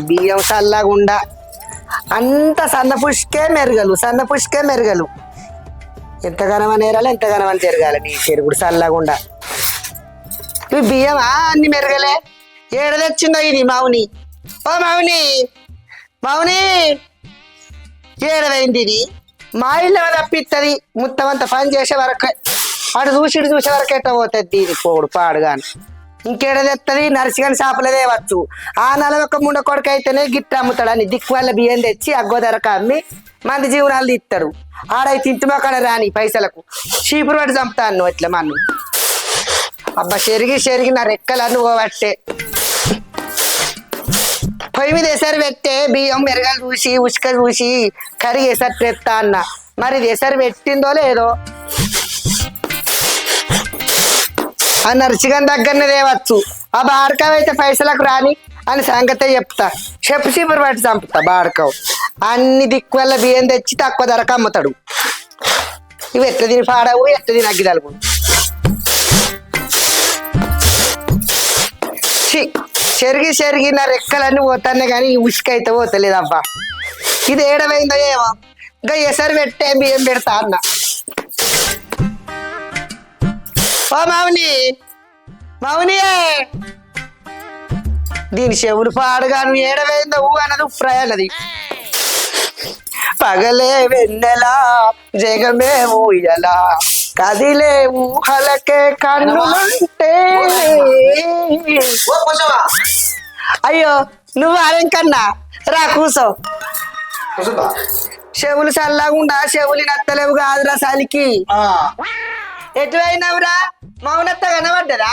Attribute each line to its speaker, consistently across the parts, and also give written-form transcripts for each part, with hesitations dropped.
Speaker 1: బియ్యం చల్లగుండా అంత సన్నపుష్కే మెరగలు ఎంతగానమని నేరాలి ఎంతగానమని తిరగాలి నీ చెరుగుడు చల్లగుండా ఇవి బియ్యమా అన్ని మెరగలే ఏడ తెచ్చిందో ఇది మౌని ఓ మౌని ఏడవైంది ఇది మా ఇల్లు తప్పిస్తుంది మొత్తం అంత పని చేసే వరకు అటు చూసి ఇటు చూసే వరకు ఎట్ట పోతుంది దీని పోడు పాడుగాని ఇంకేడ తెస్తుంది నర్సిగాని షాపులో తేవచ్చు ఆ నలవొక్క ముండ కొడుకు అయితేనే గిట్ట అమ్ముతాడని దిక్కు వల్ల బియ్యం తెచ్చి అగ్గో ధరకు అమ్మి మంది జీవనాలు తీస్తాడు ఆడైతే ఇంటి మొక్కడ రాని పైసలకు చీపురు పట్టి చంపుతాను ఇట్లా మన్ను అబ్బా చెరిగి నా రెక్కలన్నీ పోవట్టే పొయ్యి మీద ఎసరు పెట్టే బియ్యం మెరగలు చూసి ఉసుక చూసి కరిగి ఎసరు పెడతా అన్న మరి ఇది ఎసరు పెట్టిందో లేదో ఆ నర్సిగన్ దగ్గరనే తేవచ్చు ఆ బాడకావు అయితే పైసలకు రాని అని సంగతే చెప్తా చెప్పు చీపురు పట్టి చంపుతా బాడకావు అన్ని దిక్కు వల్ల బియ్యం తెచ్చి తక్కువ ధరకు అమ్ముతాడు ఇవి ఎట్లా తిని పాడవు ఎట్లా తిని అగ్గిదలుగు చెరిగి నా రెక్కలన్నీ పోతానే కానీ ఈ ఉసుక అయితే పోతలేదు అబ్బా ఇది ఏడవైందో ఏమో ఇంకా ఎసరు పెట్టే బియ్యం పెడతా అన్న ఓ మౌనియే దీని చెవులు పాడుగా నువ్వు ఏడవైందో ఊ అన్నది ఫ్రై అన్నది పగలే వెన్నెలా జగమే ఊయలా కదిలే ఊహలకే కన్నులంటే అయ్యో నువ్వు అరేంకన్నా రా కూసో చెవులు చల్లగుండా చెవులు నత్తలేవు కాదురా సలికి ఎటువైనవురా మౌనత్త కనబడ్డరా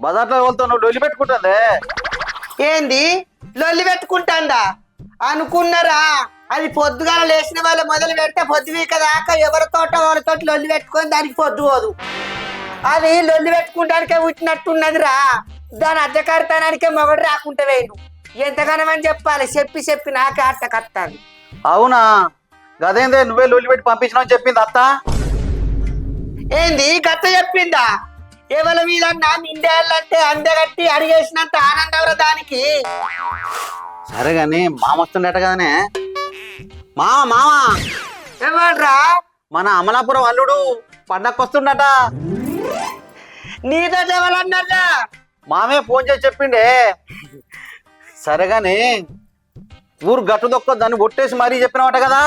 Speaker 2: బజార్లో వెళ్తావు లొల్లి పెట్టుకుంటుంది
Speaker 1: ఏంది లొల్లి పెట్టుకుంటాండా అనుకున్నారా అది పొద్దుగా లేచిన వాళ్ళు మొదలు పెడితే పొద్దువీక దాకా ఎవరితోట వాళ్ళతో లొల్లి పెట్టుకొని దానికి పొద్దు పోదు అది లొల్లి పెట్టుకుంటానికే పుట్టినట్టున్నదిరా దాని అద్దెకారితనానికే మొగడు రాకుంటే వేయను ఎంతగానమని చెప్పాలి చెప్పి నాకే అట్ట కత్తాను
Speaker 2: అవునా గదేందే నువ్వే లొల్లి పెట్టి పంపించినావు చెప్పింది అత్త
Speaker 1: ఏంది గత్త చెప్పిందా ఎవరి మీద నిండేళ్ళంటే అందగట్టి అడిగేసినంత ఆనందవరా దానికి
Speaker 2: సరే గాని మామ వస్తుండట కదనే మామ
Speaker 1: ఏమడ్రా
Speaker 2: మన అమలాపురం అల్లుడు పండగకు వస్తుండట
Speaker 1: నీతో ఎవరన్నారా
Speaker 2: మామే ఫోన్ చేసి చెప్పిండే సరే గాని ఊరు గట్టు దొక్క దాన్ని కొట్టేసి మరీ చెప్పినవట కదా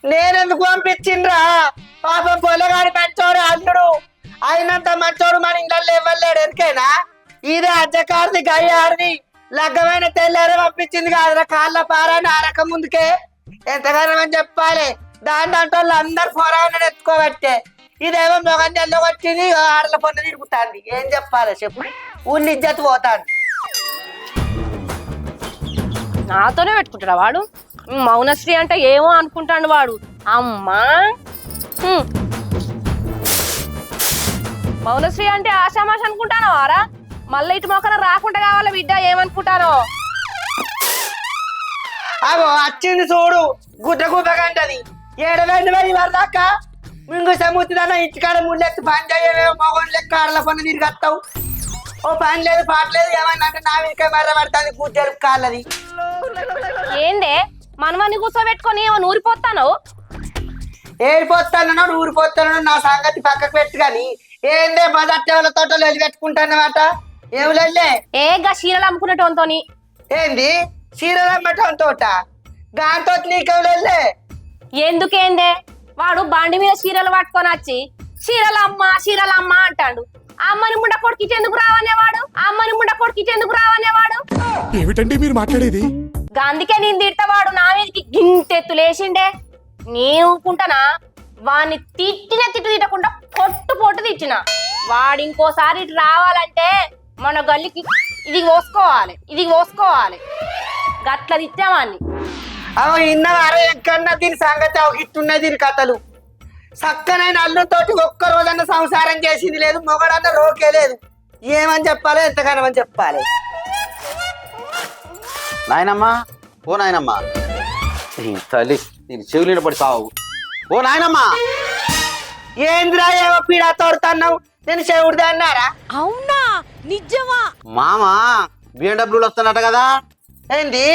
Speaker 1: నేనెందుకు పంపించిండ్రా పాపం పొలగాడి మంచోడు అల్లుడు అయినంత మంచోడు మన ఇంట్లో ఇవ్వలేడు ఎందుకైనా ఇదే అజ్జకారిది గయ్యాడిది లగ్గమైన తెల్లారే పంపించింది కాదురా కాళ్ళ పారాని ఆరక ముందుకే ఎంతగానో అని చెప్పాలి దాంట్లో అందరు పోరాని ఎత్తుకోబట్టే ఇదేమో మొగన్ని ఎల్లో కొట్టింది ఆడల పొన్న తిరుగుతుంది ఏం చెప్పాలి చెప్పు ఊళ్ళో ఇజ్జత్ పోతాడు
Speaker 3: నాతోనే పెట్టుకుంటాడా వాడు మౌనశ్రీ అంటే ఏమో అనుకుంటాడు వాడు అమ్మా మౌనశ్రీ అంటే ఆషామాష అనుకుంటాను వారా మళ్ళీ ఇటు మొక్కన రాకుండా కావాలా బిడ్డ ఏమనుకుంటారో
Speaker 1: అగో వచ్చింది చూడు గుడ్డగంటది ఏడవేండి వరదాకా మింగు సముద్రాన ఇంటికాడ ముళ్ళెత్తి పని చేయవేమో మొగం లెక్క ఆడల పని తిరిగి వస్తావు ఓ పని లేదు పాటలేదు ఏమన్నా అంటే నా వీరికే మర్ర పడుతుంది గుడ్డెరు కాళ్ళది
Speaker 3: ఏందే మనమని కూర్చోబెట్టుకొని ఏమో నూరిపోతాను
Speaker 1: ఏడిపోతానో ఊరిపోతానో నా సంగతి పక్కకు పెట్టు కానీ ఏందే మొదటి వాళ్ళ తోటలు వెళ్ళి పెట్టుకుంటానమాట ఏమి లేదులే
Speaker 3: ఏగా చీరలు అమ్ముకునేటోంతోని
Speaker 1: ఏంది చీరలు అమ్మటం తోట దాంతో నీకెవలే
Speaker 3: ఎందుకేందే వాడు బండి మీద చీరలు పట్టుకొని వచ్చి చీరలమ్మ అంటాడు అమ్మని ముండ కొడుకు ఎందుకు రావనేవాడు
Speaker 4: ఏమిటండి మీరు మాట్లాడేది
Speaker 3: అందుకే నేను తిడతావాడు నా మీదకి గింతెత్తు లేచిండే నేను ఊకుంటానా వాడిని తిట్టు తిట్టకుండా పొట్టు తిట్టిన వాడు ఇంకోసారి ఇటు రావాలంటే మన గల్లికి ఇది పోసుకోవాలి గట్ల తిట్టావాన్ని
Speaker 1: అవ ఇన్న అరే ఎక్కడన్నా దీని సంగతి అవగిట్టున్నాయి దీని కథలు చక్కనైన అల్లుతోటి ఒక్క రోజన్న సంసారం చేసింది లేదు మొగడన్న రోకే లేదు ఏమని చెప్పాలి ఎంతగానమని చెప్పాలి
Speaker 2: నాయనమ్మా ఓ నాయనమ్మా తల్లి నేను చెవులు పడి సావు ఓ నాయనమ్మా
Speaker 1: ఏంద్రా ఏమో పీడా తోడుతున్నావు నేను చెవుడిదే అన్నారా
Speaker 3: అవునా నిజమా
Speaker 2: మామ బిఎండబ్ల్యూలు వస్తున్నట్ట కదా
Speaker 1: ఏంది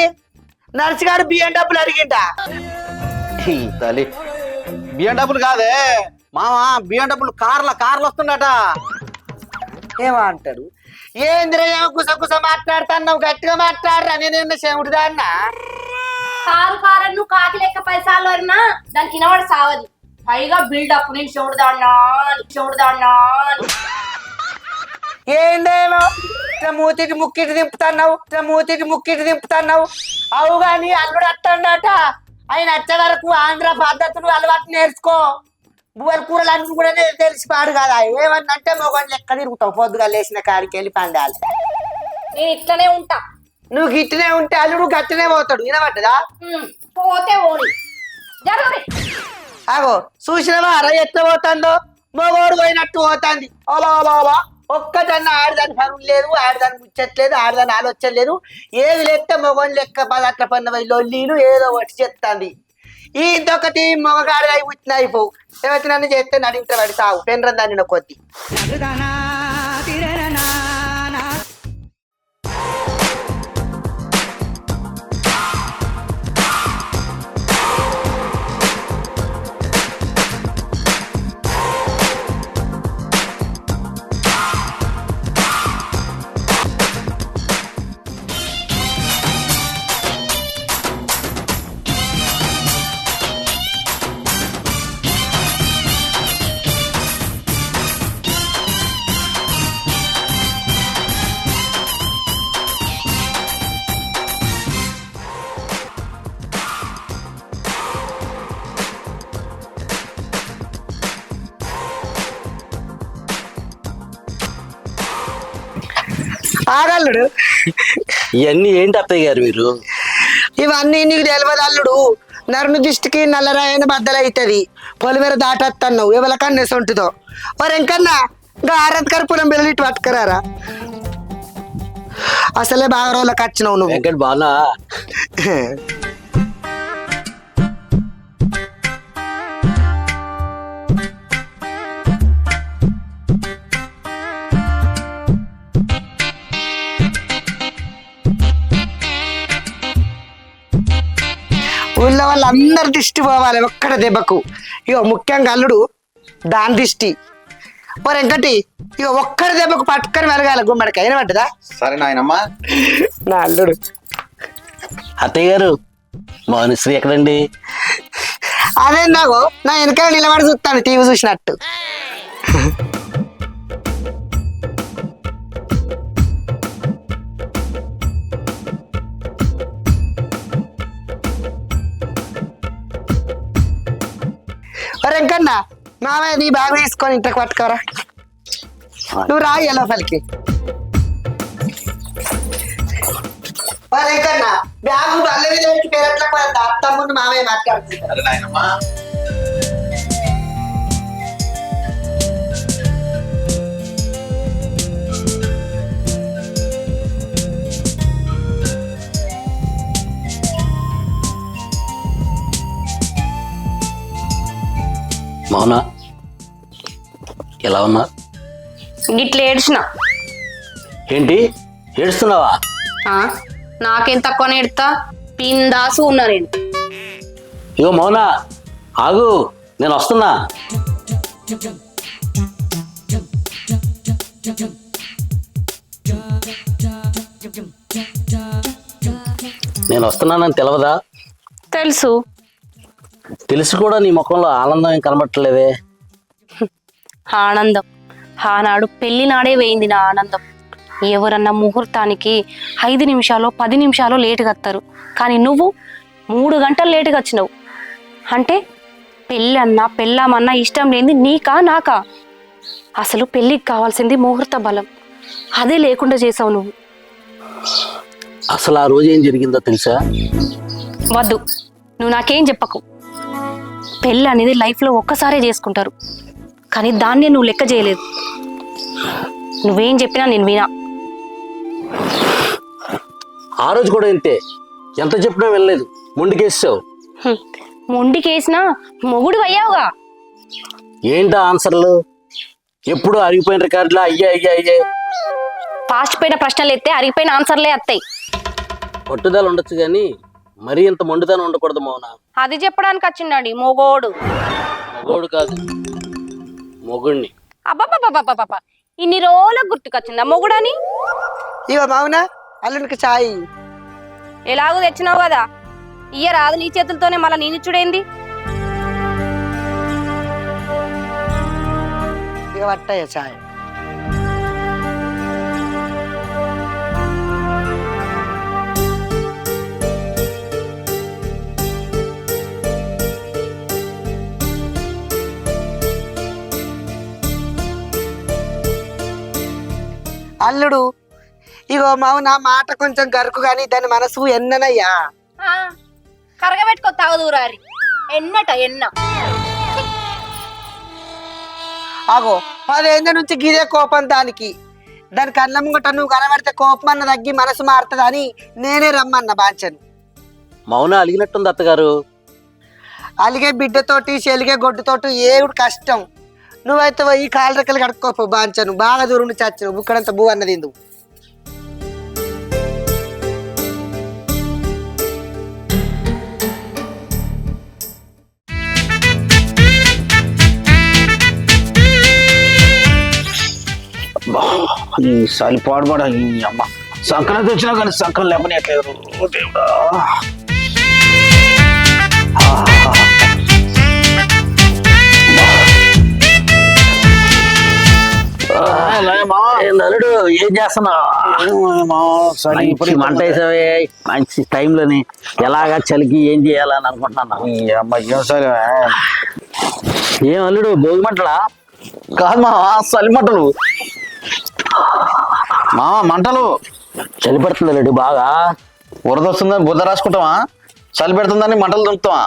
Speaker 1: నర్సిగాడు బియ్యం డబ్బులు అడిగిండా?
Speaker 2: ఈ తల్లి బియ్యం డబ్బులు కాదే మామ, బియ్యం డబ్బులు కార్లు వస్తుండట.
Speaker 1: ఏమంటాడు? ఏందిరా ఏమో గుసగుస మాట్లాడుతున్నావు, గట్టిగా మాట్లాడరా. నేనేమన్నా చెవుడుదా అన్నా?
Speaker 3: కారు కారను కాకి లెక్క పైసాలు అన్నా దానికి వినవాడు సావది. పైగా బిల్డప్ నేను చెవుడుదాన్నా
Speaker 1: ఏందేమో ఇట్లా మూతికి ముక్కిటి దింపుతున్నావు. అవు గాని అల్లుడు అట్టండట. ఆయన వచ్చే వరకు ఆంధ్ర పద్ధతులు అలవాటు నేర్చుకో. బువ్వల కూరలు అన్ని కూడా తెలిసి పాడు కదా. ఏమన్నంటే మొగని లెక్క తిరుగుతావు. పొద్దుగా లేచిన కాడికి వెళ్ళి పండాలి.
Speaker 3: నేను ఇట్లనే ఉంటా.
Speaker 1: నువ్వు గిట్టినే ఉంటే అల్లుడు గట్టినే పోతాడు. వినబడ్డదా?
Speaker 3: పోతే ఓడి జరుగురి.
Speaker 1: అగో చూసినవా అర ఎట్లా పోతుందో? మగోడు పోయినట్టు పోతుంది. ఓలా ఒక్కటన్నా ఆడదాని పనులు లేదు, ఆడదాని ముచ్చట్లేదు, ఆడదాని ఆలోచన లేదు. ఏది లెక్క మొగోని లెక్క పదట్ల పన్న లొల్లీలు ఏదో ఒకటి చెప్తాంది. ఈ ఇంకొకటి మొగగాడు అయి పుట్టిన అయిపోవు. ఏమైతే నన్ను చేస్తే నడింట పడి సావు పెన్రం దాన్ని కొద్ది. ఆగల్లుడు
Speaker 5: ఇవన్నీ ఏంటి అత్తయ్య గారు మీరు?
Speaker 1: ఇవన్నీ నీకు తెలియదు అల్లుడు. నరుని దృష్టికి నల్లరాయన బద్దలైతుంది. పొలిమేర దాటత్తన్నావు ఎవరికన్నా సొంటుతో. మరి ఇంకన్నా ఇంకా ఆరత్కర్పురం బెల్లిట్టు పట్టుకురారా. అసలే బాగా రోజులకు వచ్చినావు నువ్వు.
Speaker 5: వెంకట్ బాగా
Speaker 1: ఊళ్ళో వాళ్ళందరి దిష్టి పోవాలి ఒక్కడ దెబ్బకు. ఇక ముఖ్యంగా అల్లుడు దాని దిష్టి. మరి ఇంకటి ఇక ఒక్కడి దెబ్బకు పట్టుకొని వెలగాలి గుమ్మడికి. అయిన పడ్డదా?
Speaker 2: సరే నాయనమ్మా.
Speaker 1: నా అల్లుడు
Speaker 5: అత్తయ్య గారు మౌనిశ్రీ ఎక్కడండి?
Speaker 1: అదే నాకు నా వెనక నిలబడి చూస్తాను టీవీ చూసినట్టు. మరి ఇంకన్నా మామయ్య నీ బాగా తీసుకొని ఇంటికి పట్టుకోరా. నువ్వు రా లోపలికి. మరి ఇంకన్నా బ్యాగు బల్ల మీద పెట్టి పేరట్ల అత్తమ్ముందు మామయ్య మాట్లాడుతుంది.
Speaker 2: సరే నాయనమ్మా.
Speaker 5: మౌనా ఎలా ఉన్నా?
Speaker 3: గిట్ల ఏడ్చిన.
Speaker 5: ఏంటి ఏడుస్తున్నావా?
Speaker 3: నాకేం తక్కువ నేడుతా? పిందాసు ఉన్నా నేను.
Speaker 5: ఇగో మౌనా ఆగు, నేను వస్తున్నా. నేను వస్తున్నానని తెలవదా?
Speaker 3: తెలుసు.
Speaker 5: తెలిసి కూడా నీ ముఖంలో ఆనందం ఏం కనబట్టలేదే.
Speaker 3: ఆనందం ఆనాడు పెళ్లి నాడే వేయింది నా ఆనందం. ఎవరన్నా ముహూర్తానికి 5 నిమిషాలు 10 నిమిషాలు లేటుగా వస్తారు, కానీ నువ్వు 3 గంటలు లేటుగా వచ్చినావు. అంటే పెళ్ళన్నా పెళ్ళామన్నా ఇష్టం లేనిది నీకా నాకా? అసలు పెళ్ళికి కావాల్సింది ముహూర్త బలం, అదే లేకుండా చేసావు నువ్వు.
Speaker 5: అసలు ఆ రోజు ఏం జరిగిందో తెలుసా?
Speaker 3: వద్దు, నువ్వు నాకేం చెప్పకు. పెళ్ళి అనేది లైఫ్లో ఒక్కసారే చేసుకుంటారు, కానీ దాన్నే నువ్వు లెక్క చేయలేదు. నువ్వేం చెప్పినా నేను వినా.
Speaker 5: ఆ రోజు కూడా ఇంతే, ఎంత చెప్పినా వెళ్ళలేదు, మొండికేసావు.
Speaker 3: మొండికేసినా మొగుడు అయ్యావుగా.
Speaker 5: ఏంటా ఆన్సర్లు? ఎప్పుడు అరిగిపోయిన రికార్డులా అయ్యే అయ్యే అయ్యే.
Speaker 3: ఫాస్ట్ పోయిన ప్రశ్నలు ఎత్తే అరిగిపోయిన ఆన్సర్లే వస్తాయి.
Speaker 5: పట్టుదల ఉండొచ్చు కానీ మరీ ఇంత మొండితనం ఉండకూడదు మౌన.
Speaker 3: అది చెప్పడానికి వచ్చిండండి మొగోడు.
Speaker 5: మగోడు కాదు, మొగుడిని.
Speaker 3: అబ్బబ్బబ్బబ్బబ్బబ్బ, ఇన్ని రోజులకు గుర్తుకొచ్చిందా మొగుడని?
Speaker 1: ఇగో మౌన అల్లుడికి చాయ్.
Speaker 3: ఎలాగో తెచ్చినావు కదా, ఇయ్య రాదు నీ చేతులతోనే మళ్ళీ నేనిచ్చుడేంది?
Speaker 1: ఇక పట్టయ్య చాయ్. అల్లుడు ఇగో మౌన మాట కొంచెం గరుకు గాని దాని మనసు ఎన్ననయ్యా.
Speaker 3: కరగబెట్టుకో తాగదూరారి. ఎన్నట ఎన్న
Speaker 1: ఆగో 10 ఏళ్ళ నుంచి గిదే కోపం దానికి. దానికి అన్నం ముంగట నువ్వు కనబడితే కోపం అన్న తగ్గి మనసు మారుతుందని నేనే రమ్మన్న బాంచను.
Speaker 5: మౌన అలిగినట్టుంది అత్తగారు.
Speaker 1: అలిగే బిడ్డతోటి చెలిగే గొడ్డుతోటి ఏడు కష్టం. నువ్వైతే ఈ కాలు రెక్కలు కడుక్కోపో బాంచను. బాగా దూరం నుంచి వచ్చాను బుక్కడంత బూ అన్నది ఇందు.
Speaker 2: ఈసారి పాడుపడ అమ్మ సంక్రాంతి వచ్చినా కానీ సంక్రాంతి లేపని ఎట్లేదు దేవుడా.
Speaker 5: నలుడు ఏం చేస్తున్నా? మంట వేసావే మంచి టైంలోని. ఎలాగా చలికి ఏం చేయాలని అనుకుంటున్నా. ఏం అల్లుడు భోగి మంటలా?
Speaker 2: కాదు మా చలి మంటలు. మా మంటలు.
Speaker 5: చలి పడుతుంది అల్లుడు బాగా.
Speaker 2: వరద వస్తుందని బుద్ధ రాసుకుంటావా? చలి పెడుతుందని మంటలు దుంపుతావా?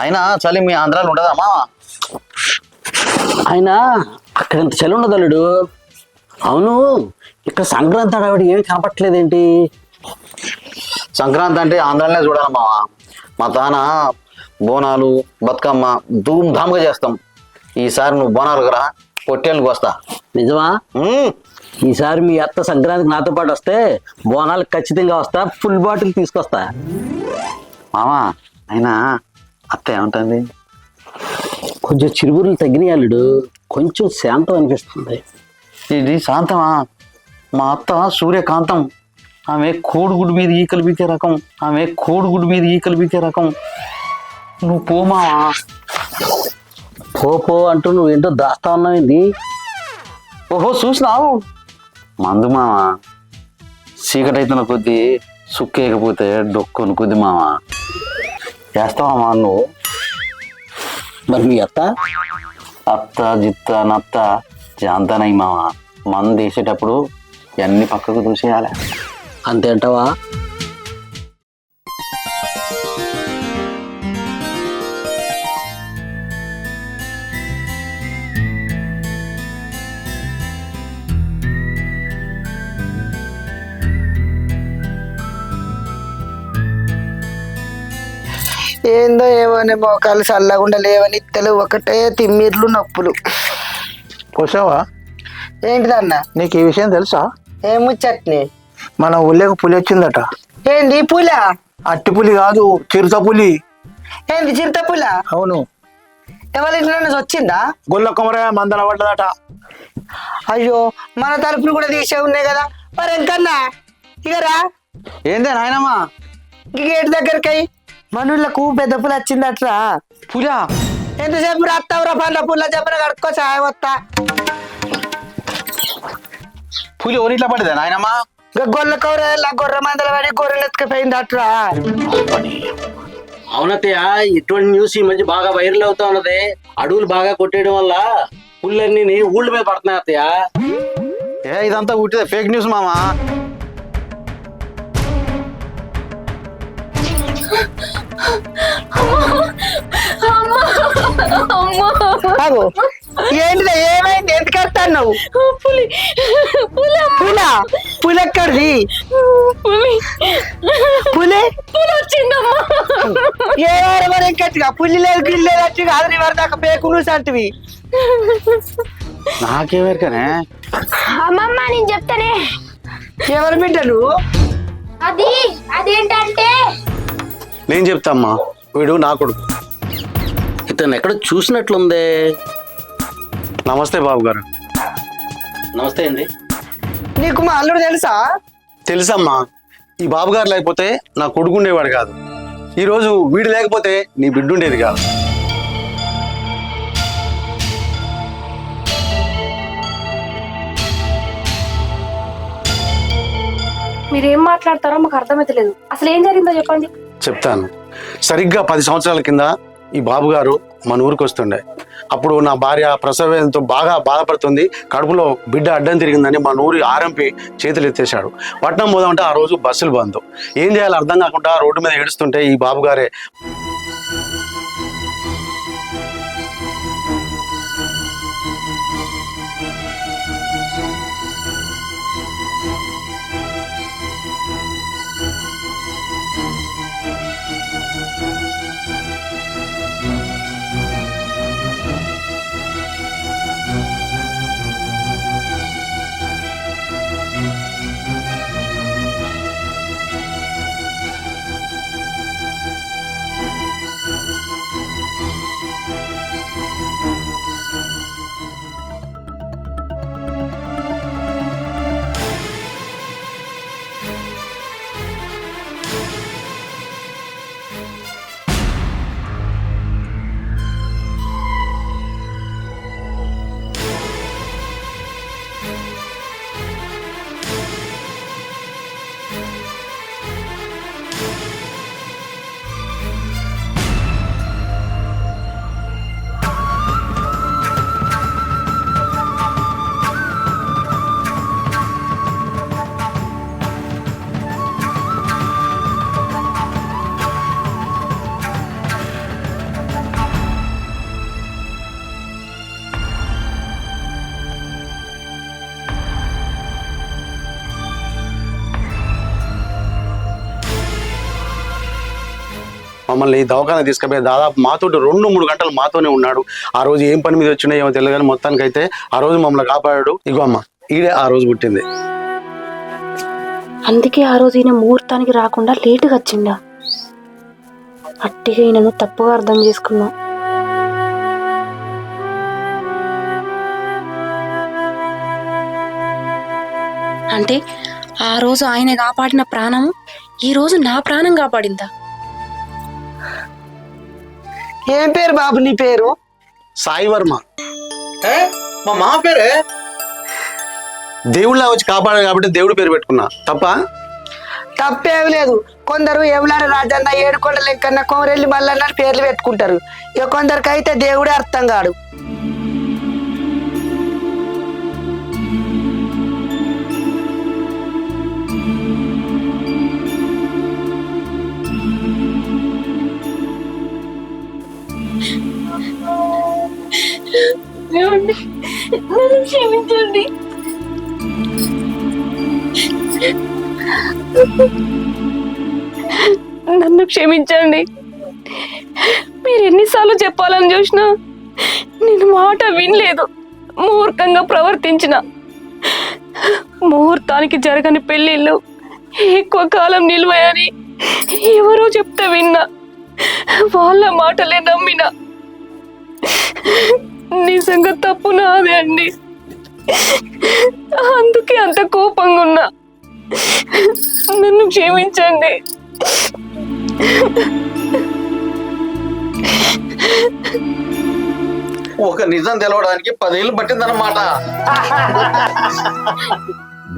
Speaker 2: అయినా చలి మీ ఆంధ్రాలో ఉండదా మా?
Speaker 5: అయినా అక్కడ ఇంత చలి ఉండదు అల్లుడు. అవును, ఇక్కడ సంక్రాంతి ఆవిడ ఏమి కనపట్లేదేంటి?
Speaker 2: సంక్రాంతి అంటే ఆంధ్రాలోనే చూడాలి మావా. మా తాన బోనాలు బతుకమ్మ ధూమ్ధామ్గా చేస్తాం. ఈసారి నువ్వు బోనాలకు రా, పొట్టేళ్ళకి వస్తా.
Speaker 5: నిజమా? ఈసారి మీ అత్త సంక్రాంతికి నాతో పాటు వస్తే బోనాలకు ఖచ్చితంగా వస్తా. ఫుల్ బాటిల్ తీసుకొస్తా.
Speaker 2: మామా అయినా అత్త ఏమంటుంది?
Speaker 5: కొంచెం చిరుగురులు తగ్గినాయి అల్లుడు. కొంచెం శాంతం అనిపిస్తుంది.
Speaker 2: ఇది శాంతమా? మా అత్త సూర్యకాంతం. ఆమె కోడిగుడ్డు మీద ఈకలు బీకే రకం. నువ్వు పోమావా.
Speaker 5: పో అంటూ నువ్వేంటో దాస్తా ఉన్నావేంది?
Speaker 2: ఓహో చూసినావు. మందు మావా. చీకటి అవుతున్న కొద్దీ సుక్కేయకపోతే డొక్కుని కొద్ది మావా. చేస్తావా మా నువ్వు?
Speaker 5: మరి మీ అత్త?
Speaker 2: అత్త జిత్త నత్త జాంతనై మావా. మందు వేసేటప్పుడు అన్ని పక్కకు చూసేయాలి.
Speaker 5: అంతే అంటావా?
Speaker 1: ఏందో ఏమోనే మోకాలు చల్లకుండా లేవని ఇత్తలు ఒకటే తిమ్మిర్లు నొప్పులు.
Speaker 6: పోసావా?
Speaker 1: ఏంటిదన్న?
Speaker 6: నీకు ఈ విషయం తెలుసా?
Speaker 1: ఏముచ్చట్ని?
Speaker 6: మన ఊళ్ళోకి పులి వచ్చిందట.
Speaker 1: ఏంది పుల?
Speaker 6: అట్టి పులి కాదు, చిరుత పులి.
Speaker 1: ఏంది చిరుత పుల?
Speaker 6: అవును.
Speaker 1: ఎవరి ఇంట్లో వచ్చిందా?
Speaker 6: గొల్ల కొమరయ్య మందల పడ్డదట.
Speaker 1: అయ్యో మన తలుపులు కూడా తీసే ఉన్నాయి కదా. మరి ఎంకన్నా ఇగరా
Speaker 2: ఏందే నాయనమ్మా?
Speaker 1: ఈ గేట్ దగ్గరకై మనులకు పెద్ద పులి వచ్చిందట్రా.
Speaker 2: పులా?
Speaker 1: ఎంతసేపు రాస్తావురా పండ్ల పుల్ల చెప్పిన కడుక్కో చాయ్ వస్తా.
Speaker 2: పులి ఓనిట్లా పడ్డదా నాయనమ్మా?
Speaker 1: గొల్ల కౌర గొర్రె మందల పడి గొర్రెలు ఎత్తుకుపోయిందట్రా.
Speaker 5: అవునత్తయ్య, ఇటువంటి న్యూస్ ఈ మధ్య బాగా వైరల్ అవుతా ఉన్నది. అడవులు బాగా కొట్టేయడం వల్ల పుల్లన్నీ ఊళ్ళ మీద పడుతున్నాయి అత్తయ్య.
Speaker 2: ఇదంతా ఉట్టిదే, ఫేక్ న్యూస్ మామా.
Speaker 1: ఏంటిదా? ఏమైంది? ఎందుకు వెళ్తాను నువ్వు? పులి పులి ఎక్కడిది? పులి ఏ మరి ఇంకట్టుగా పులి లేదు గిల్లి లేదు అట్టి కాదు. నీ వరకు దాకా పేకు నువ్వు అంటివి.
Speaker 2: నాకేమరికనే
Speaker 3: అమ్మమ్మ నేను చెప్తానే.
Speaker 1: ఎవరు బిడ్డ నువ్వు?
Speaker 7: అదేంటంటే
Speaker 6: నేను చెప్తామ్మా, వీడు నా కొడుకు.
Speaker 5: ఇతను ఎక్కడ చూసినట్లుందే.
Speaker 6: నమస్తే బాబు గారు.
Speaker 5: నమస్తే అండి.
Speaker 1: నీకు మా అల్లుడు తెలుసా?
Speaker 6: తెలుసమ్మా, ఈ బాబు గారు లేకపోతే నా కొడుకు ఉండేవాడు కాదు, ఈరోజు వీడు లేకపోతే నీ బిడ్డ ఉండేది కాదు.
Speaker 3: మీరేం మాట్లాడతారో మాకు అర్థమైతలేదు. అసలు ఏం జరిగిందో చెప్పండి.
Speaker 6: చెప్తాను. సరిగ్గా 10 సంవత్సరాల కింద ఈ బాబు గారు మన ఊరికి వస్తుండే. అప్పుడు నా భార్య ప్రసవేదంతో బాగా బాధపడుతుంది, కడుపులో బిడ్డ అడ్డం తిరిగిందని మన ఊరి ఆర్ఎంపీ చేతులు ఎత్తేశాడు. పట్నం పోదామంటే ఆ రోజు బస్సులు బంద్. ఏం చేయాలో అర్థం కాకుండా రోడ్డు మీద ఏడుస్తుంటే ఈ బాబు గారే మమ్మల్ని దవాఖాన తీసుకుపోయి దాదాపు మాతోటి 2-3 గంటలు మాతోనే ఉన్నాడు. ఆ రోజు ఏం పని మీద వచ్చినా ఏమో తెలియదు, కానీ మొత్తానికైతే ఆ రోజు మమ్మల్ని కాపాడాడు. ఇగో అమ్మ, ఈడే ఆ రోజు పుట్టింది.
Speaker 3: అందుకే ఆ రోజు ఈయన ముహూర్తానికి రాకుండా లేటుగా వచ్చిండా. అట్టిగా ఈయనను తప్పుగా అర్థం చేసుకున్నా. అంటే ఆ రోజు ఆయన కాపాడిన ప్రాణం ఈ రోజు నా ప్రాణం కాపాడిందా?
Speaker 1: ఏం పేరు బాబు నీ పేరు?
Speaker 6: సాయి వర్మ.
Speaker 2: మా మామ పేరే
Speaker 6: దేవుళ్ళ వచ్చి కాపాడాడు కాబట్టి దేవుడి పేరు పెట్టుకున్నా. తప్ప
Speaker 1: తప్పేమి లేదు. కొందరు ఎవలాడ రాజన్న, ఏడుకొండ లెక్కన్న, కోమరెల్లి మల్లన్న పేర్లు పెట్టుకుంటారు. ఇక కొందరికైతే దేవుడే అర్థం కాడు.
Speaker 3: నన్ను క్షమించండి. నన్ను క్షమించండి. మీరు ఎన్నిసార్లు చెప్పాలని చూసినా నేను మాట వినలేదు, మూర్ఖంగా ప్రవర్తించిన. ముహూర్తానికి జరగని పెళ్ళిళ్ళు ఎక్కువ కాలం నిలువయని ఎవరో చెప్తే విన్నా, వాళ్ళ మాటలే నమ్మిన. నిజంగా తప్పు నాదే అండి, అందుకే అంత కోపంగా ఉన్నా. నన్ను క్షమించండి.
Speaker 2: ఒక నిజం తెలవడానికి 10 ఏళ్ళు పట్టిందన్నమాట.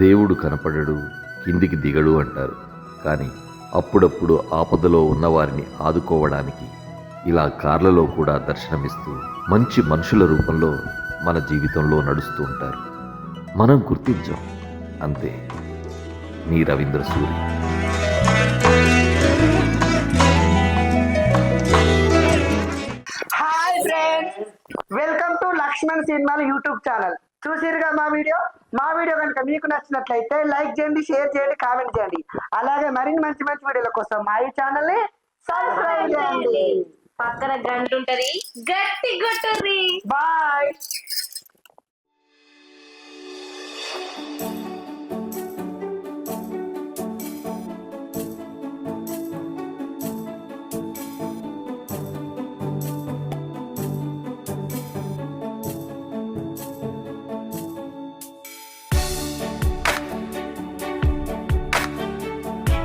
Speaker 8: దేవుడు కనపడడు, కిందికి దిగడు అంటారు. కానీ అప్పుడప్పుడు ఆపదలో ఉన్నవారిని ఆదుకోవడానికి ఇలా కార్లలో కూడా దర్శనమిస్తూ మంచి మనుషుల రూపంలో మన జీవితంలో నడుస్తూ ఉంటారు. మనం గుర్తించాం అంతే. మీ Ravindra Suri.
Speaker 1: Hi friends, welcome to Laxman సినిమాలు యూట్యూబ్ ఛానల్. చూసిరుగా మా వీడియో కనుక మీకు నచ్చినట్లయితే లైక్ చేయండి, షేర్ చేయండి, కామెంట్ చేయండి. అలాగే మరిన్ని మంచి మంచి వీడియోల కోసం మా ఈ ఛానల్ ని సబ్స్క్రైబ్ చేయండి.
Speaker 7: పక్కన గంట ఉంటది, గట్టి కొట్టుర్రి.
Speaker 1: బాయ్.